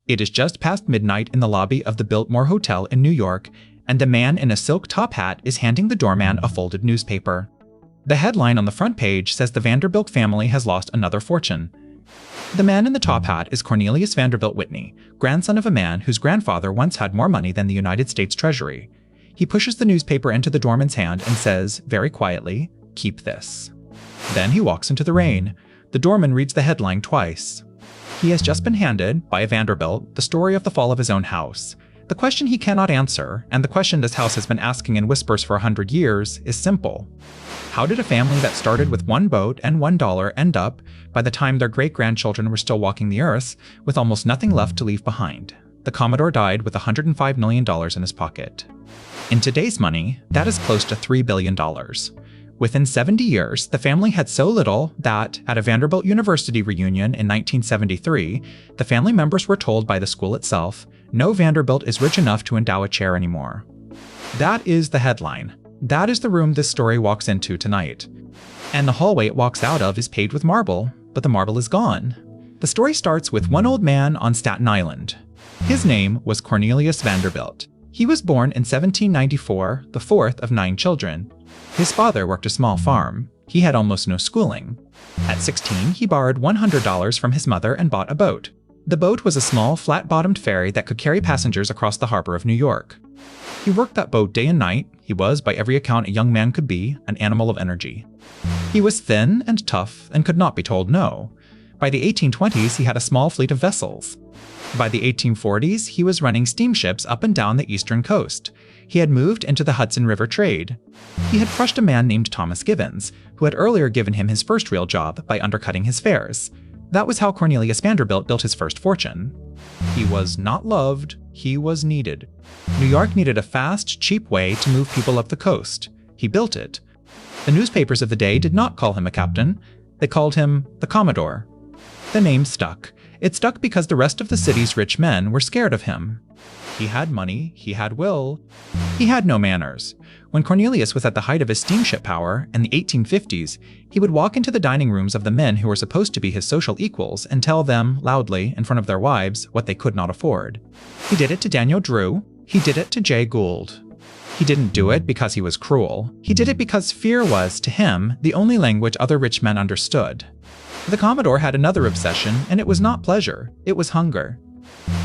It is just past midnight in the lobby of the Biltmore Hotel in New York, and a man in a silk top hat is handing the doorman a folded newspaper. The headline on the front page says the Vanderbilt family has lost another fortune. The man in the top hat is Cornelius Vanderbilt Whitney, grandson of a man whose grandfather once had more money than the United States Treasury. He pushes the newspaper into the doorman's hand and says, very quietly, "Keep this." Then he walks into the rain. The doorman reads the headline twice. He has just been handed, by a Vanderbilt, the story of the fall of his own house. The question he cannot answer, and the question this house has been asking in whispers for 100 years, is simple. How did a family that started with one boat and $1 end up, by the time their great-grandchildren were still walking the earth, with almost nothing left to leave behind? The Commodore died with $105 million in his pocket. In today's money, that is close to $3 billion. Within 70 years, the family had so little that, at a Vanderbilt University reunion in 1973, the family members were told by the school itself, no Vanderbilt is rich enough to endow a chair anymore. That is the headline. That is the room this story walks into tonight. And the hallway it walks out of is paved with marble, but the marble is gone. The story starts with one old man on Staten Island. His name was Cornelius Vanderbilt. He was born in 1794, the fourth of 9 children. His father worked a small farm. He had almost no schooling. At 16, he borrowed $100 from his mother and bought a boat. The boat was a small, flat-bottomed ferry that could carry passengers across the harbor of New York. He worked that boat day and night. He was, by every account a young man could be, an animal of energy. He was thin and tough and could not be told no. By the 1820s, he had a small fleet of vessels. By the 1840s, he was running steamships up and down the eastern coast. He had moved into the Hudson River trade. He had crushed a man named Thomas Gibbons, who had earlier given him his first real job by undercutting his fares. That was how Cornelius Vanderbilt built his first fortune. He was not loved, he was needed. New York needed a fast, cheap way to move people up the coast. He built it. The newspapers of the day did not call him a captain. They called him the Commodore. The name stuck. It stuck because the rest of the city's rich men were scared of him. He had money, he had will. He had no manners. When Cornelius was at the height of his steamship power, in the 1850s, he would walk into the dining rooms of the men who were supposed to be his social equals and tell them, loudly, in front of their wives, what they could not afford. He did it to Daniel Drew. He did it to Jay Gould. He didn't do it because he was cruel. He did it because fear was, to him, the only language other rich men understood. The Commodore had another obsession, and it was not pleasure, it was hunger.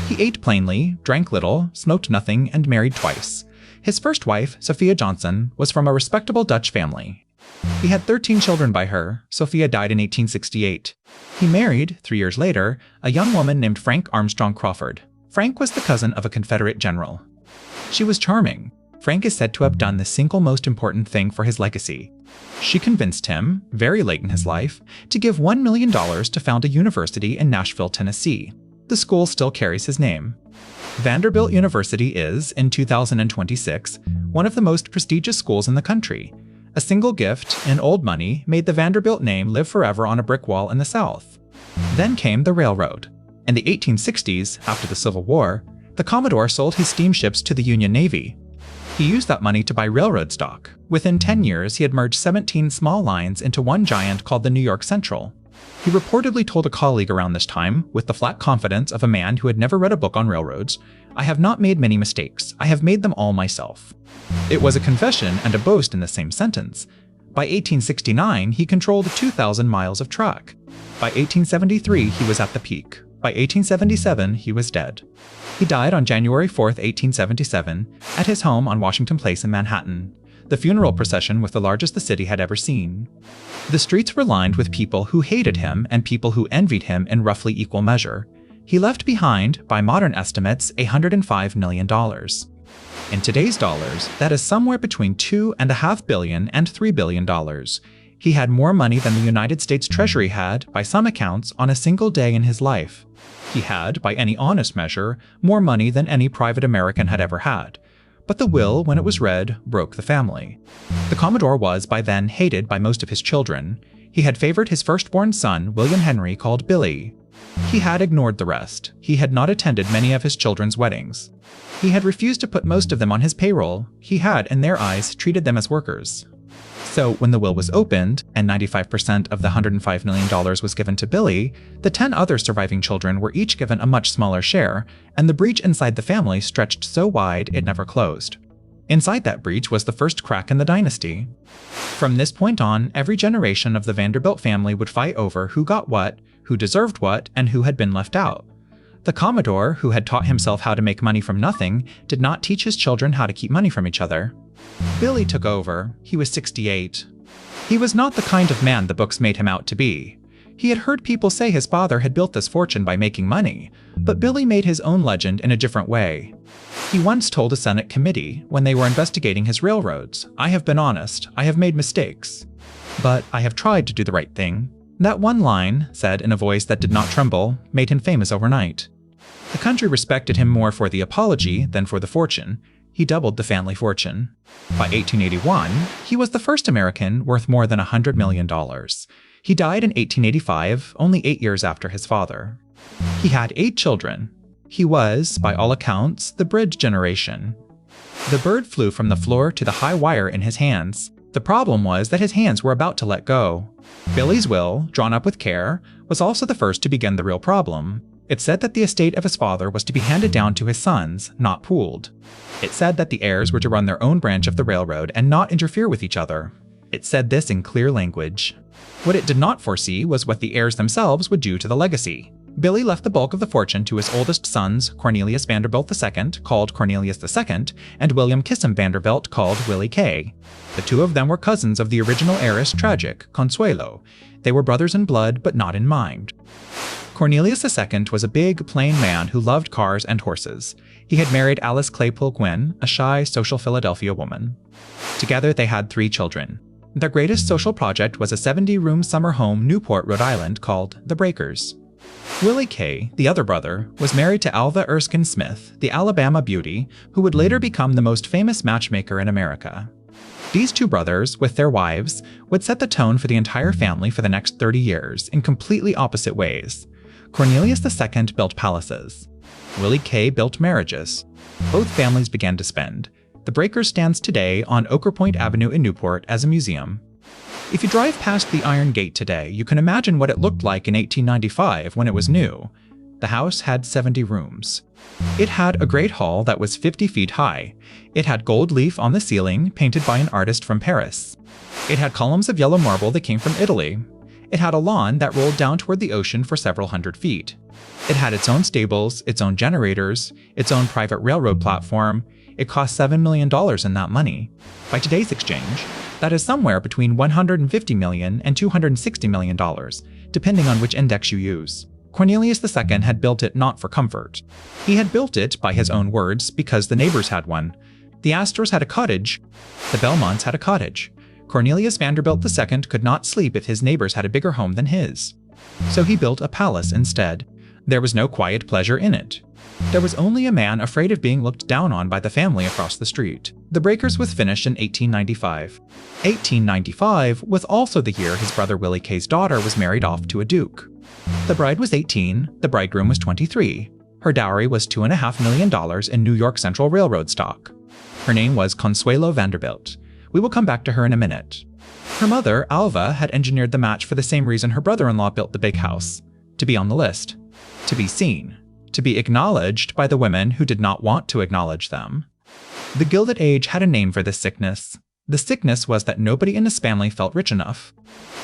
He ate plainly, drank little, smoked nothing, and married twice. His first wife, Sophia Johnson, was from a respectable Dutch family. He had 13 children by her. Sophia died in 1868. He married, 3 years later, a young woman named Frank Armstrong Crawford. Frank was the cousin of a Confederate general. She was charming. Frank is said to have done the single most important thing for his legacy. She convinced him, very late in his life, to give $1 million to found a university in Nashville, Tennessee. The school still carries his name. Vanderbilt University is, in 2026, one of the most prestigious schools in the country. A single gift, in old money, made the Vanderbilt name live forever on a brick wall in the South. Then came the railroad. In the 1860s, after the Civil War, the Commodore sold his steamships to the Union Navy. He used that money to buy railroad stock. Within 10 years, he had merged 17 small lines into one giant called the New York Central. He reportedly told a colleague around this time, with the flat confidence of a man who had never read a book on railroads, "I have not made many mistakes. I have made them all myself." It was a confession and a boast in the same sentence. By 1869, he controlled 2,000 miles of track. By 1873, he was at the peak. By 1877, he was dead. He died on January 4, 1877, at his home on Washington Place in Manhattan. The funeral procession was the largest the city had ever seen. The streets were lined with people who hated him and people who envied him in roughly equal measure. He left behind, by modern estimates, $105 million. In today's dollars, that is somewhere between $2.5 billion and $3 billion. He had more money than the United States Treasury had, by some accounts, on a single day in his life. He had, by any honest measure, more money than any private American had ever had. But the will, when it was read, broke the family. The Commodore was, by then, hated by most of his children. He had favored his firstborn son, William Henry, called Billy. He had ignored the rest. He had not attended many of his children's weddings. He had refused to put most of them on his payroll. He had, in their eyes, treated them as workers. So when the will was opened, and 95% of the $105 million was given to Billy, the 10 other surviving children were each given a much smaller share, and the breach inside the family stretched so wide it never closed. Inside that breach was the first crack in the dynasty. From this point on, every generation of the Vanderbilt family would fight over who got what, who deserved what, and who had been left out. The Commodore, who had taught himself how to make money from nothing, did not teach his children how to keep money from each other. Billy took over. He was 68. He was not the kind of man the books made him out to be. He had heard people say his father had built this fortune by making money, but Billy made his own legend in a different way. He once told a Senate committee, when they were investigating his railroads, "I have been honest, I have made mistakes, but I have tried to do the right thing." That one line, said in a voice that did not tremble, made him famous overnight. The country respected him more for the apology than for the fortune. He doubled the family fortune. By 1881, he was the first American worth more than $100 million. He died in 1885, only 8 years after his father. He had 8 children. He was, by all accounts, the bridge generation. The bird flew from the floor to the high wire in his hands. The problem was that his hands were about to let go. Billy's will, drawn up with care, was also the first to begin the real problem. It said that the estate of his father was to be handed down to his sons, not pooled. It said that the heirs were to run their own branch of the railroad and not interfere with each other. It said this in clear language. What it did not foresee was what the heirs themselves would do to the legacy. Billy left the bulk of the fortune to his oldest sons, Cornelius Vanderbilt II, called Cornelius II, and William Kissam Vanderbilt, called Willie K. The two of them were cousins of the original heiress tragic, Consuelo. They were brothers in blood, but not in mind. Cornelius II was a big, plain man who loved cars and horses. He had married Alice Claypool Gwynn, a shy, social Philadelphia woman. Together they had 3 children. Their greatest social project was a 70-room summer home Newport, Rhode Island, called The Breakers. Willie K., the other brother, was married to Alva Erskine Smith, the Alabama beauty, who would later become the most famous matchmaker in America. These 2 brothers, with their wives, would set the tone for the entire family for the next 30 years in completely opposite ways. Cornelius II built palaces. Willie K. built marriages. Both families began to spend. The Breakers stands today on Oker Point Avenue in Newport as a museum. If you drive past the Iron Gate today, you can imagine what it looked like in 1895 when it was new. The house had 70 rooms. It had a great hall that was 50 feet high. It had gold leaf on the ceiling, painted by an artist from Paris. It had columns of yellow marble that came from Italy. It had a lawn that rolled down toward the ocean for several hundred feet. It had its own stables, its own generators, its own private railroad platform. It cost $7 million in that money. By today's exchange, that is somewhere between $150 million and $260 million, depending on which index you use. Cornelius II had built it not for comfort. He had built it, by his own words, because the neighbors had one. The Astors had a cottage. The Belmonts had a cottage. Cornelius Vanderbilt II could not sleep if his neighbors had a bigger home than his. So he built a palace instead. There was no quiet pleasure in it. There was only a man afraid of being looked down on by the family across the street. The Breakers was finished in 1895. 1895 was also the year his brother Willie K.'s daughter was married off to a duke. The bride was 18, the bridegroom was 23. Her dowry was $2.5 million in New York Central Railroad stock. Her name was Consuelo Vanderbilt. We will come back to her in a minute. Her mother, Alva, had engineered the match for the same reason her brother-in-law built the big house: to be on the list, to be seen, to be acknowledged by the women who did not want to acknowledge them. The Gilded Age had a name for this sickness. The sickness was that nobody in his family felt rich enough.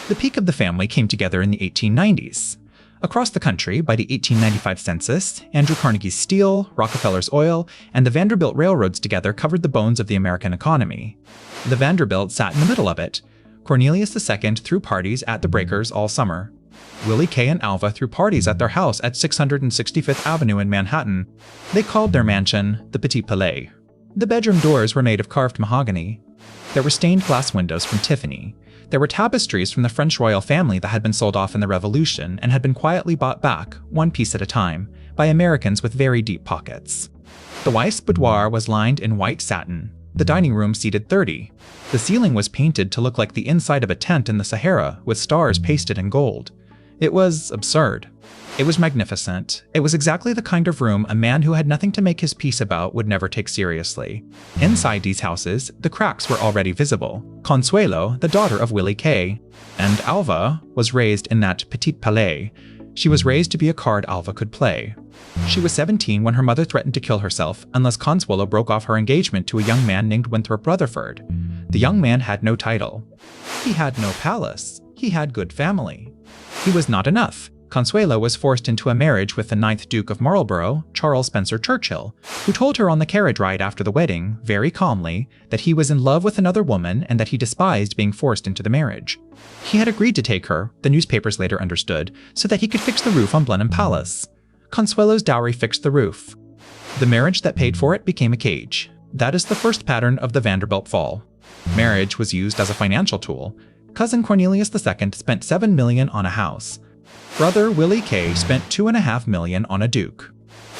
The peak of the family came together in the 1890s. Across the country, by the 1895 census, Andrew Carnegie's steel, Rockefeller's oil, and the Vanderbilt railroads together covered the bones of the American economy. The Vanderbilt sat in the middle of it. Cornelius II threw parties at the Breakers all summer. Willie K. and Alva threw parties at their house at 665th Avenue in Manhattan. They called their mansion the Petit Palais. The bedroom doors were made of carved mahogany. There were stained glass windows from Tiffany. There were tapestries from the French royal family that had been sold off in the Revolution and had been quietly bought back, one piece at a time, by Americans with very deep pockets. The wife's boudoir was lined in white satin. The dining room seated 30. The ceiling was painted to look like the inside of a tent in the Sahara, with stars pasted in gold. It was absurd. It was magnificent. It was exactly the kind of room a man who had nothing to make his peace about would never take seriously. Inside these houses, the cracks were already visible. Consuelo, the daughter of Willie Kay, and Alva, was raised in that petit palais. She was raised to be a card Alva could play. She was 17 when her mother threatened to kill herself unless Consuelo broke off her engagement to a young man named Winthrop Rutherford. The young man had no title. He had no palace. He had good family. He was not enough. Consuelo was forced into a marriage with the 9th Duke of Marlborough, Charles Spencer Churchill, who told her on the carriage ride after the wedding, very calmly, that he was in love with another woman and that he despised being forced into the marriage. He had agreed to take her, the newspapers later understood, so that he could fix the roof on Blenheim Palace. Consuelo's dowry fixed the roof. The marriage that paid for it became a cage. That is the first pattern of the Vanderbilt fall. Marriage was used as a financial tool. Cousin Cornelius II spent $7 million on a house. Brother Willie Kay spent $2.5 million on a duke.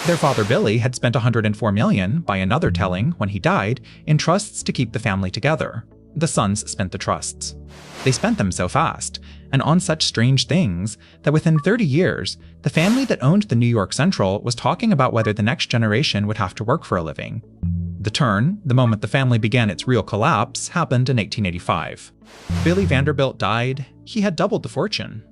Their father Billy had spent $104 million, by another telling, when he died, in trusts to keep the family together. The sons spent the trusts. They spent them so fast, and on such strange things, that within 30 years, the family that owned the New York Central was talking about whether the next generation would have to work for a living. The turn, the moment the family began its real collapse, happened in 1885. Billy Vanderbilt died. He had doubled the fortune.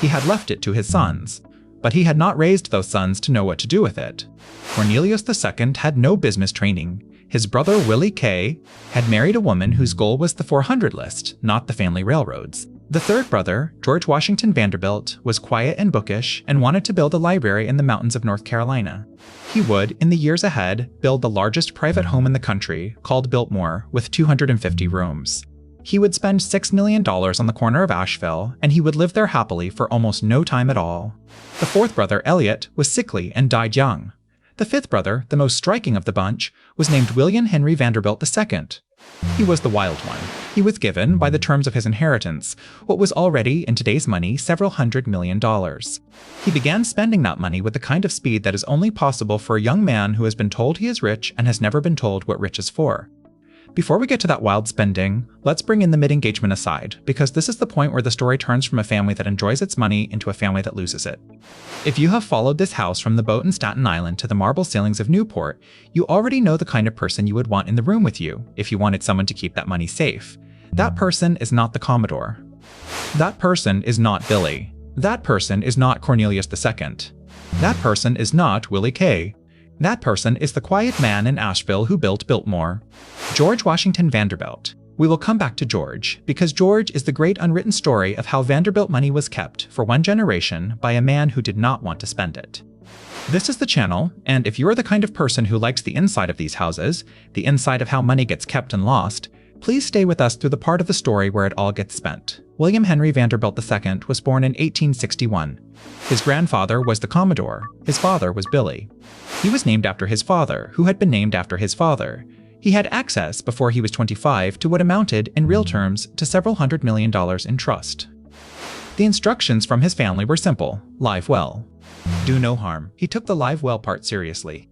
He had left it to his sons, but he had not raised those sons to know what to do with it. Cornelius II had no business training. His brother Willie Kay had married a woman whose goal was the 400 list, not the family railroads. The third brother, George Washington Vanderbilt, was quiet and bookish and wanted to build a library in the mountains of North Carolina. He would, in the years ahead, build the largest private home in the country, called Biltmore, with 250 rooms. He would spend $6 million on the corner of Asheville, and he would live there happily for almost no time at all. The fourth brother, Elliot, was sickly and died young. The fifth brother, the most striking of the bunch, was named William Henry Vanderbilt II. He was the wild one. He was given, by the terms of his inheritance, what was already, in today's money, several $100 million. He began spending that money with the kind of speed that is only possible for a young man who has been told he is rich and has never been told what rich is for. Before we get to that wild spending, let's bring in the mid-engagement aside, because this is the point where the story turns from a family that enjoys its money into a family that loses it. If you have followed this house from the boat in Staten Island to the marble ceilings of Newport, you already know the kind of person you would want in the room with you if you wanted someone to keep that money safe. That person is not the Commodore. That person is not Billy. That person is not Cornelius II. That person is not Willie Kay. That person is the quiet man in Asheville who built Biltmore. George Washington Vanderbilt. We will come back to George, because George is the great unwritten story of how Vanderbilt money was kept, for one generation, by a man who did not want to spend it. This is the channel, and if you are the kind of person who likes the inside of these houses, the inside of how money gets kept and lost, please stay with us through the part of the story where it all gets spent. William Henry Vanderbilt II was born in 1861. His grandfather was the Commodore. His father was Billy. He was named after his father, who had been named after his father. He had access, before he was 25, to what amounted, in real terms, to several $100 million in trust. The instructions from his family were simple: live well. Do no harm. He took the live well part seriously.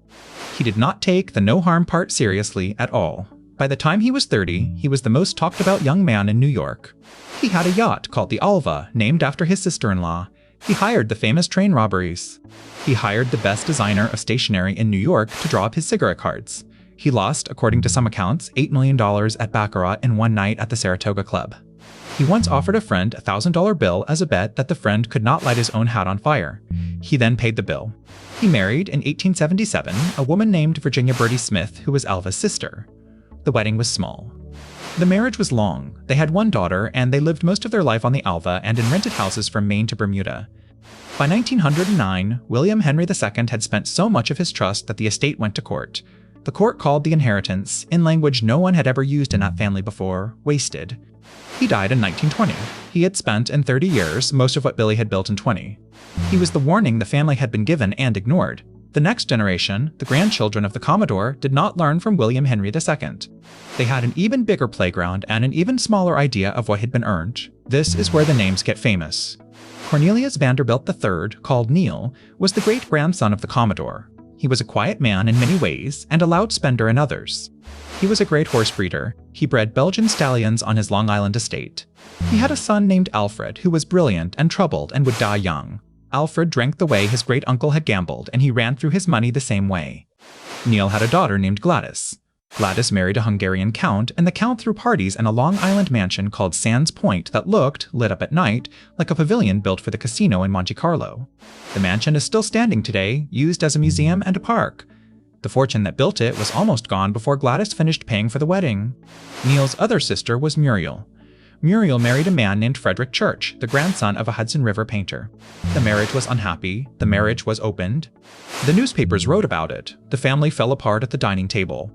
He did not take the no harm part seriously at all. By the time he was 30, he was the most talked about young man in New York. He had a yacht called the Alva, named after his sister-in-law. He hired the famous train robberies. He hired the best designer of stationery in New York to draw up his cigarette cards. He lost, according to some accounts, $8 million at baccarat in one night at the Saratoga Club. He once offered a friend a $1,000 bill as a bet that the friend could not light his own hat on fire. He then paid the bill. He married, in 1877, a woman named Virginia Bertie Smith, who was Alva's sister. The wedding was small. The marriage was long. They had one daughter, and they lived most of their life on the Alva and in rented houses from Maine to Bermuda. By 1909, William Henry II had spent so much of his trust that the estate went to court. The court called the inheritance, in language no one had ever used in that family before, wasted. He died in 1920. He had spent, in 30 years, most of what Billy had built in 20. He was the warning the family had been given and ignored. The next generation, the grandchildren of the Commodore, did not learn from William Henry II. They had an even bigger playground and an even smaller idea of what had been earned. This is where the names get famous. Cornelius Vanderbilt III, called Neil, was the great-grandson of the Commodore. He was a quiet man in many ways and a loud spender in others. He was a great horse breeder. He bred Belgian stallions on his Long Island estate. He had a son named Alfred who was brilliant and troubled and would die young. Alfred drank the way his great-uncle had gambled, and he ran through his money the same way. Neil had a daughter named Gladys. Gladys married a Hungarian count, and the count threw parties in a Long Island mansion called Sands Point that looked, lit up at night, like a pavilion built for the casino in Monte Carlo. The mansion is still standing today, used as a museum and a park. The fortune that built it was almost gone before Gladys finished paying for the wedding. Neil's other sister was Muriel. Muriel married a man named Frederick Church, the grandson of a Hudson River painter. The marriage was unhappy. The marriage was opened. The newspapers wrote about it. The family fell apart at the dining table.